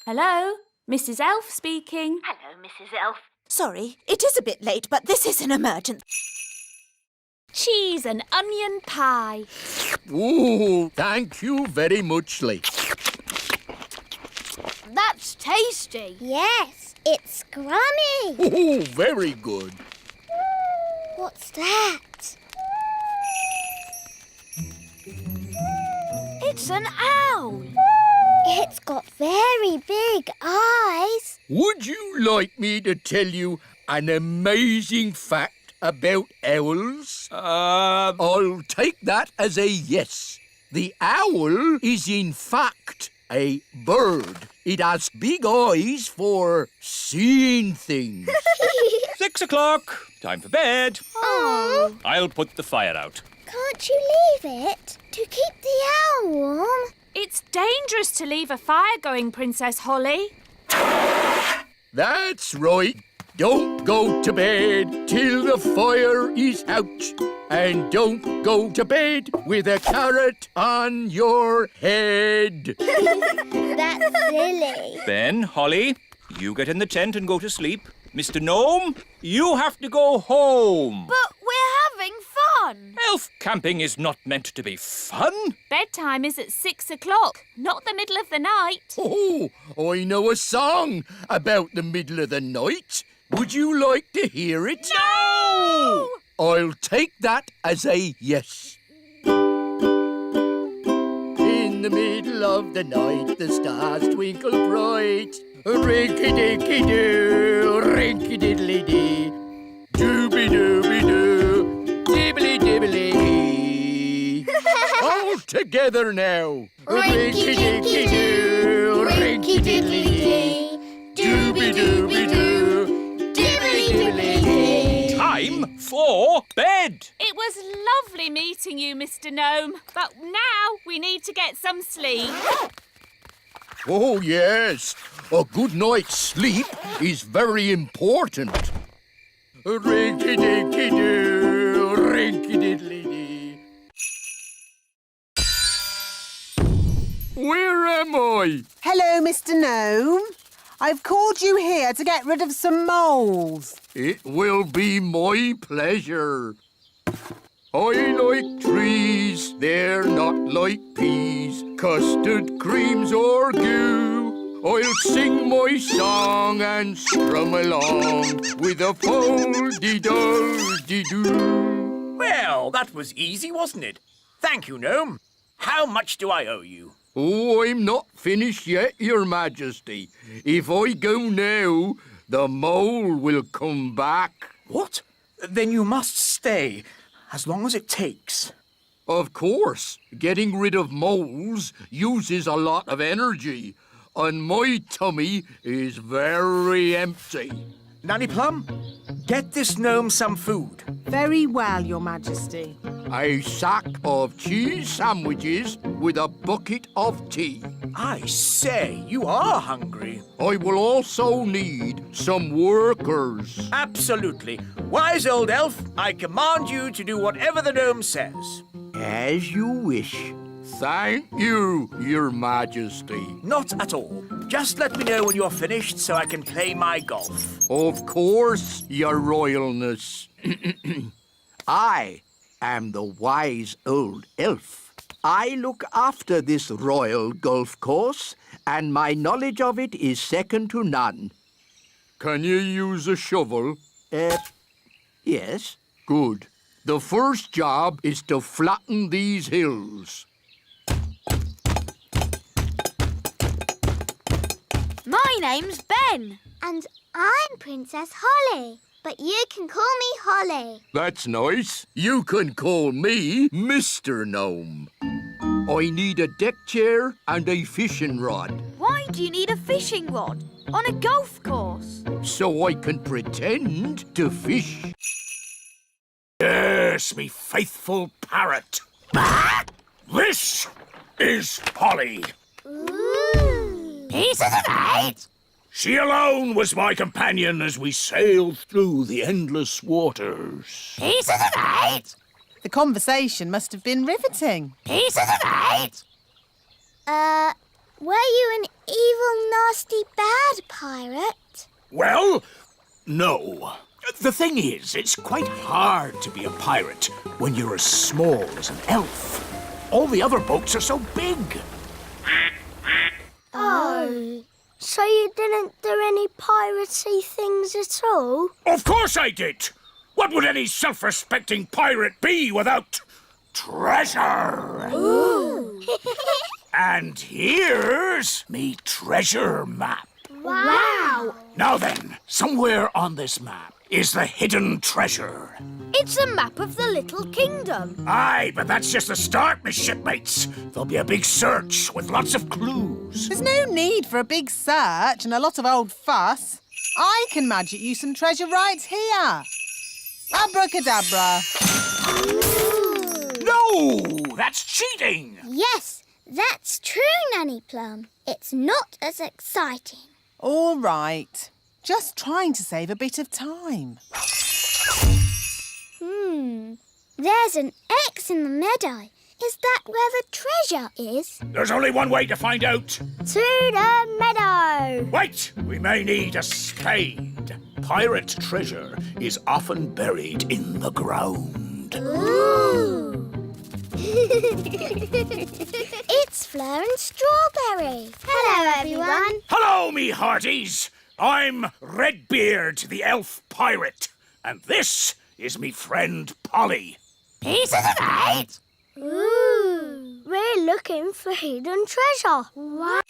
Hello, Mrs. Elf speaking. Hello, Mrs. Elf. Sorry, it is a bit late, but this is an emergency. Cheese and onion pie. Ooh, thank you very muchly. That's tasty. Yes, it's scrummy. Ooh, very good. What's that? It's an owl. It's got very big eyes. Would you like me to tell you an amazing fact about owls? I'll take that as a yes. The owl is in fact a bird. It has big eyes for seeing things. 6 o'clock. Time for bed. Oh, I'll put the fire out. can't you leave it to keep the owl warm? It's dangerous to leave a fire going, Princess Holly. That's right. Don't go to bed till the fire is out. And don't go to bed with a carrot on your head. That's silly. Ben, Holly, you get in the tent and go to sleep. Mr. Gnome, you have to go home. But we're having fun. Elf camping is not meant to be fun. Bedtime is at 6 o'clock, not the middle of the night. Oh, I know a song about the middle of the night. Would you like to hear it? No! I'll take that as a yes. In the middle of the night, the stars twinkle bright. Rinky-dinky-doo, rinky-diddly-dee. Dooby-dooby-doo, dibbly-dibbly-dee. All together now. Rinky-dinky-doo, rinky-diddly-dee. Dooby-dooby-doo, dibbly-dibbly-dee. Time for bed. It was lovely meeting you, Mr. Gnome, but now we need to get some sleep. Oh, yes. A good night's sleep is very important. Rinky-dinky-doo, rinky-diddly-dee. Where am I? Hello, Mr. Gnome. I've called you here to get rid of some moles. It will be my pleasure. I like trees, they're not like peas, custard creams or goo. I'll sing my song and strum along with a fol-de-dol-de-doo. Well, that was easy, wasn't it? Thank you, Gnome. How much do I owe you? Oh, I'm not finished yet, Your Majesty. If I go now, the mole will come back. What? Then you must stay, as long as it takes. Of course. Getting rid of moles uses a lot of energy, and my tummy is very empty. Nanny Plum, get this gnome some food. Very well, Your Majesty. A sack of cheese sandwiches with a bucket of tea. I say, you are hungry. I will also need some workers. Absolutely. Wise old elf, I command you to do whatever the gnome says. As you wish. Thank you, Your Majesty. Not at all. Just let me know when you're finished so I can play my golf. Of course, Your Royalness. I am the wise old elf. I look after this royal golf course, and my knowledge of it is second to none. Can you use a shovel? Yes. Good. The first job is to flatten these hills. My name's Ben. And I'm Princess Holly. But you can call me Holly. That's nice. You can call me Mr. Gnome. I need a deck chair and a fishing rod. Why do you need a fishing rod on a golf course? So I can pretend to fish. Yes, me faithful parrot. This is Holly. Ooh. He's right. She alone was my companion as we sailed through the endless waters. He's right. The conversation must have been riveting. He's right. Were you an evil, nasty, bad pirate? Well, no. The thing is, it's quite hard to be a pirate when you're as small as an elf. All the other boats are so big. Oh. So you didn't do any piratey things at all? Of course I did. What would any self-respecting pirate be without treasure? Ooh. And here's me treasure map. Wow! Now then, somewhere on this map is the hidden treasure. It's a map of the Little Kingdom. Aye, but that's just the start, my shipmates. There'll be a big search with lots of clues. There's no need for a big search and a lot of old fuss. I can magic you some treasure right here. Abracadabra. No, that's cheating. Yes, that's true, Nanny Plum. It's not as exciting. All right. Just trying to save a bit of time. There's an X in the meadow. Is that where the treasure is? There's only one way to find out. To the meadow! Wait, we may need a spade. Pirate treasure is often buried in the ground. Ooh! It's Fleur and Strawberry. Hello, everyone. Hello, me hearties. I'm Redbeard, the elf pirate. And this is me friend Polly. Pieces of 8. Ooh! We're looking for hidden treasure. What?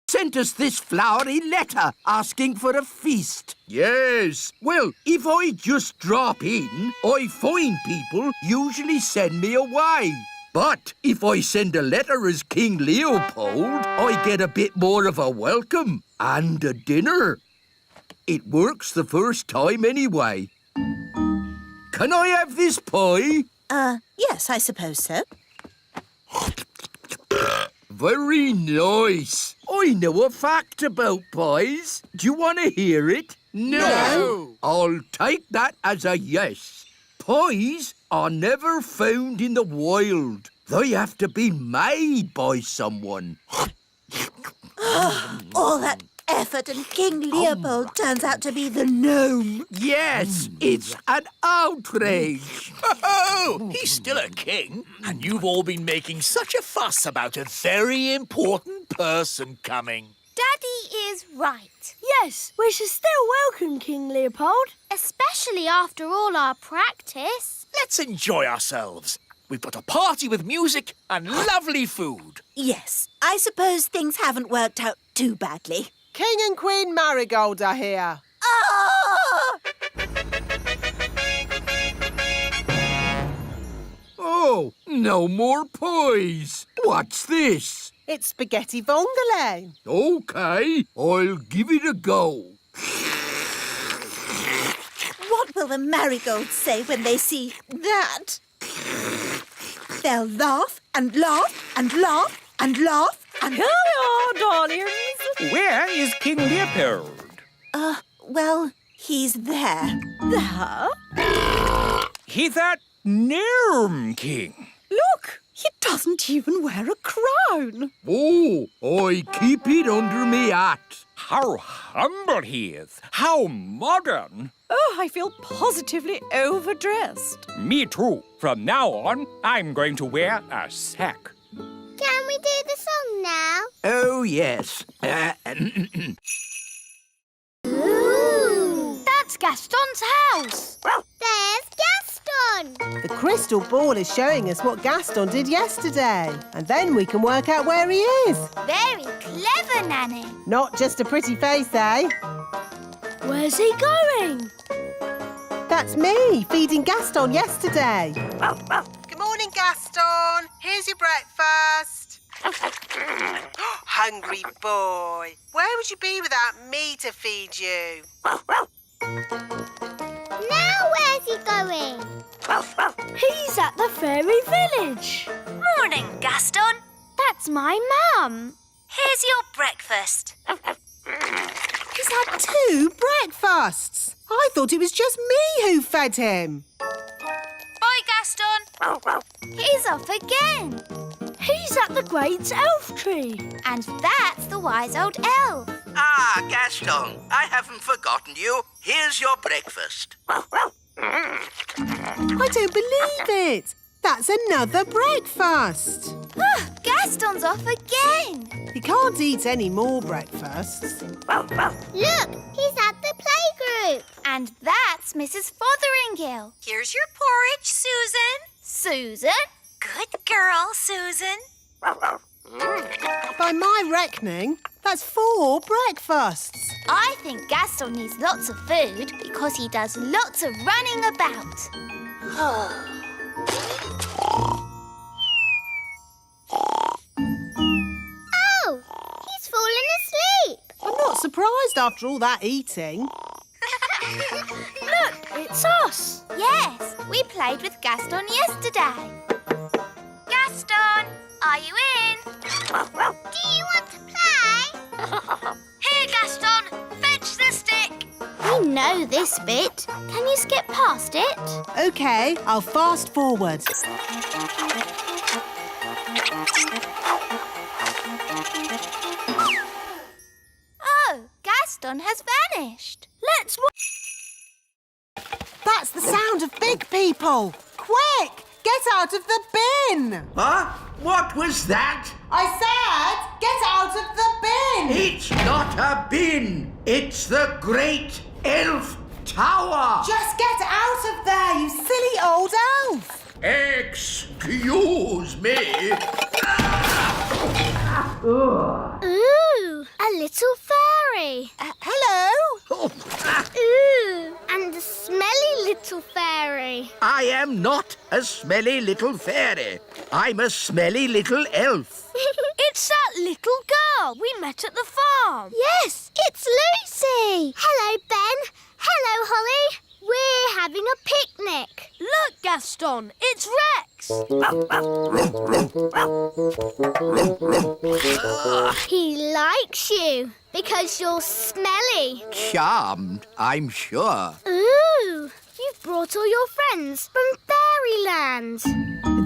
Sent us this flowery letter asking for a feast. Yes. Well, if I just drop in, I find people usually send me away. But if I send a letter as King Leopold, I get a bit more of a welcome and a dinner. It works the first time anyway. Can I have this pie? Yes, I suppose so. Very nice. I know a fact about pies. Do you want to hear it? No. I'll take that as a yes. Pies are never found in the wild. They have to be made by someone. All that effort and King Leopold turns out to be the gnome. Yes, it's an outrage. Oh, he's still a king, and you've all been making such a fuss about a very important person coming. Daddy is right. Yes, we should still welcome King Leopold. Especially after all our practice. Let's enjoy ourselves. We've got a party with music and lovely food. Yes, I suppose things haven't worked out too badly. King and Queen Marigold are here. Ah! Oh, no more pies. What's this? It's spaghetti vongole. OK, I'll give it a go. What will the marigolds say when they see that? They'll laugh and laugh and laugh and laugh and... Here we are, darlings. Where is King Leopold? Well, he's there. There? He's that gnome king. Look, he doesn't even wear a crown. Oh, I keep it under me hat. How humble he is. How modern. Oh, I feel positively overdressed. Me too. From now on, I'm going to wear a sack. Can we do the song now? Oh, yes. Ooh! That's Gaston's house. There's Gaston! The crystal ball is showing us what Gaston did yesterday. And then we can work out where he is. Very clever, Nanny. Not just a pretty face, eh? Where's he going? That's me, feeding Gaston yesterday. Good morning, Gaston. Here's your breakfast. Hungry boy. Where would you be without me to feed you? Now where's he going? He's at the fairy village. Morning, Gaston. That's my mum. Here's your breakfast. He's had 2 breakfasts. I thought it was just me who fed him. Bye, Gaston. He's off again. He's at the great elf tree. And that's the wise old elf. Ah, Gaston, I haven't forgotten you. Here's your breakfast. I don't believe it. That's another breakfast. Gaston's off again. He can't eat any more breakfasts. Look, he's at the playgroup. And that's Mrs. Fotheringill. Here's your porridge, Susan. Susan? Good girl, Susan. By my reckoning, that's 4 breakfasts. I think Gaston needs lots of food because he does lots of running about. Oh, he's fallen asleep. I'm not surprised after all that eating. Look, it's us. Yes, we played with Gaston yesterday. Gaston, are you in? Do you want to play? Here, Gaston, fetch the stick. We know this bit. Can you skip past it? OK, I'll fast forward. Oh, Gaston has vanished. Let's That's the sound of big people. Quick, get out of the bin. Huh? What was that? I said, get out of the bin. It's not a bin. It's the Great Elf Tower. Just get out of there, you silly old elf. Excuse me. Ooh, a little fairy. Hello. Ooh, and a smelly little fairy. I am not a smelly little fairy. I'm a smelly little elf. It's that little girl we met at the farm. Yes, it's Lucy. Hello, Ben. Hello, Holly. We're having a picnic. Look, Gaston, it's Rex. He likes you because you're smelly. Charmed, I'm sure. Ooh, you've brought all your friends from Fairyland.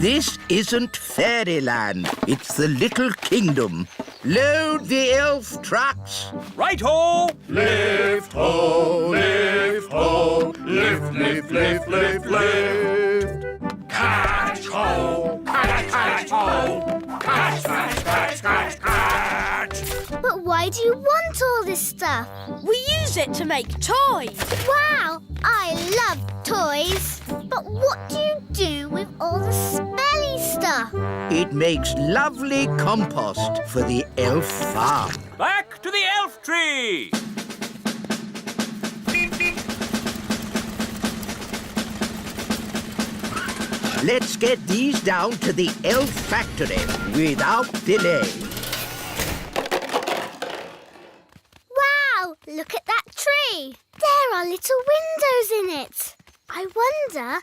This isn't Fairyland. It's the Little Kingdom. Load the elf trucks. Right-ho! Lift ho, lift ho, lift, lift, lift, lift, lift. Catch ho, catch ho, catch, catch, catch, catch, catch. But why do you want all this stuff? We use it to make toys. Wow, I love toys. But what do you do with all the smelly stuff? It makes lovely compost for the elf farm. Back to the elf tree! Let's get these down to the elf factory without delay. Wow, look at that tree. There are little windows in it. I wonder...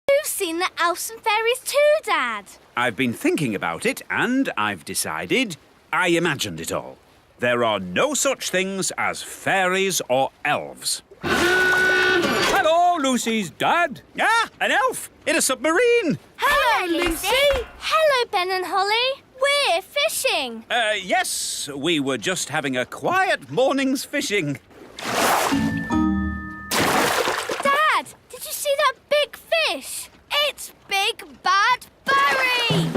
You've seen the elves and fairies too, Dad. I've been thinking about it, and I've decided I imagined it all. There are no such things as fairies or elves. Hello, Lucy's dad. Ah, an elf in a submarine. Hello, Lucy. Hello, Ben and Holly. We're fishing. Yes, we were just having a quiet morning's fishing. Dad, did you see that big fish? It's Big Bad Barry.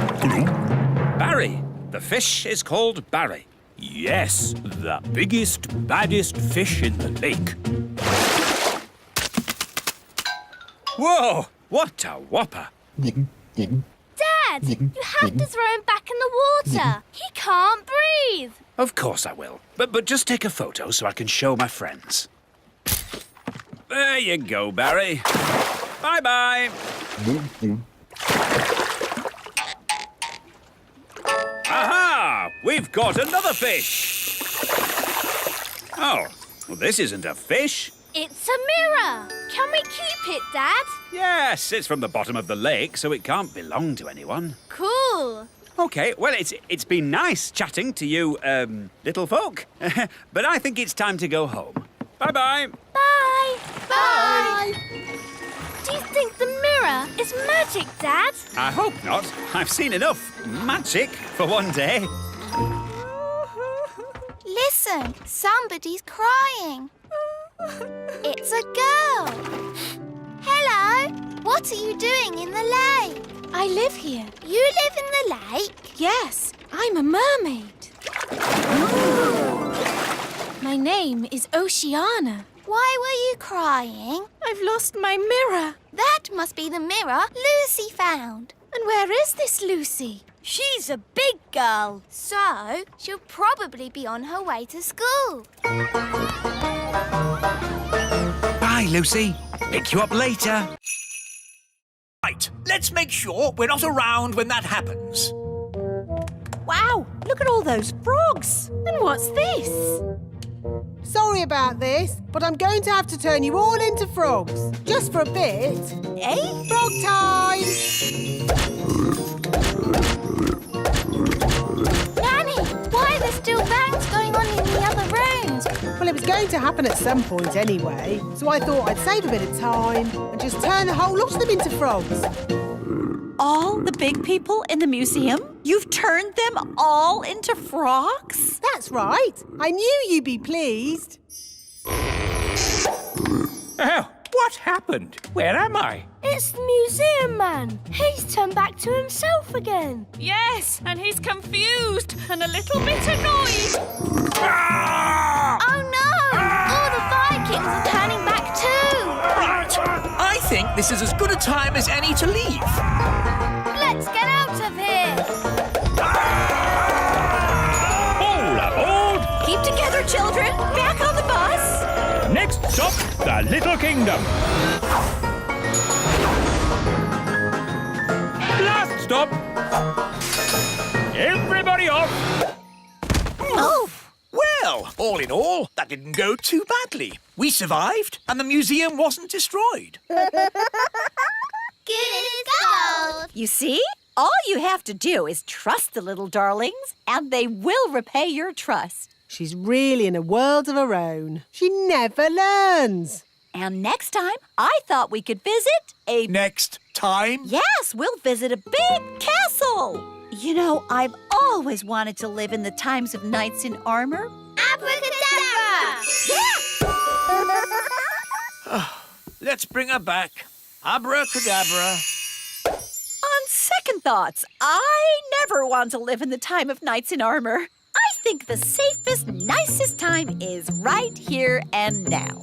Barry. The fish is called Barry. Yes, the biggest, baddest fish in the lake. Whoa, what a whopper. Dad, you have to throw him back in the water. He can't breathe. Of course I will. But just take a photo so I can show my friends. There you go, Barry. Bye-bye. Aha! We've got another fish. Oh, well, this isn't a fish. It's a mirror. Can we keep it, Dad? Yes, it's from the bottom of the lake, so it can't belong to anyone. Cool. OK, well, it's been nice chatting to you, little folk. But I think it's time to go home. Bye-bye. Bye. Bye. Do you think the mirror is magic, Dad? I hope not. I've seen enough magic for one day. Listen, somebody's crying. It's a girl. Hello. What are you doing in the lake? I live here. You live in the lake? Yes, I'm a mermaid. My name is Oceana. Why were you crying? I've lost my mirror. That must be the mirror Lucy found. And where is this Lucy? She's a big girl. So, she'll probably be on her way to school. Bye, Lucy. Pick you up later. Right, let's make sure we're not around when that happens. Wow, look at all those frogs. And what's this? Sorry about this, but I'm going to have to turn you all into frogs. Just for a bit. Eh? Frog time! Nanny, why are there still bangs going on in the other rooms? Well, it was going to happen at some point anyway, so I thought I'd save a bit of time and just turn the whole lot of them into frogs. All the big people in the museum? You've turned them all into frogs? That's right. I knew you'd be pleased. Oh, what happened? Where am I? It's the museum man. He's turned back to himself again. Yes, and he's confused and a little bit annoyed. Oh no! All the Vikings are turning back too. Right, I think this is as good a time as any to leave. Let's get out of here. All aboard! Keep together, children. Back on the bus. Next stop, the Little Kingdom. Last stop. Everybody off. Oh. Well, all in all, that didn't go too badly. We survived, and the museum wasn't destroyed. Good as gold. You see? All you have to do is trust the little darlings, and they will repay your trust. She's really in a world of her own. She never learns. And next time, I thought we could visit a... Next time? Yes, we'll visit a big castle. You know, I've always wanted to live in the times of knights in armor. Abracadabra! Let's bring her back. Abracadabra. On second thoughts, I never want to live in the time of knights in armor. I think the safest, nicest time is right here and now.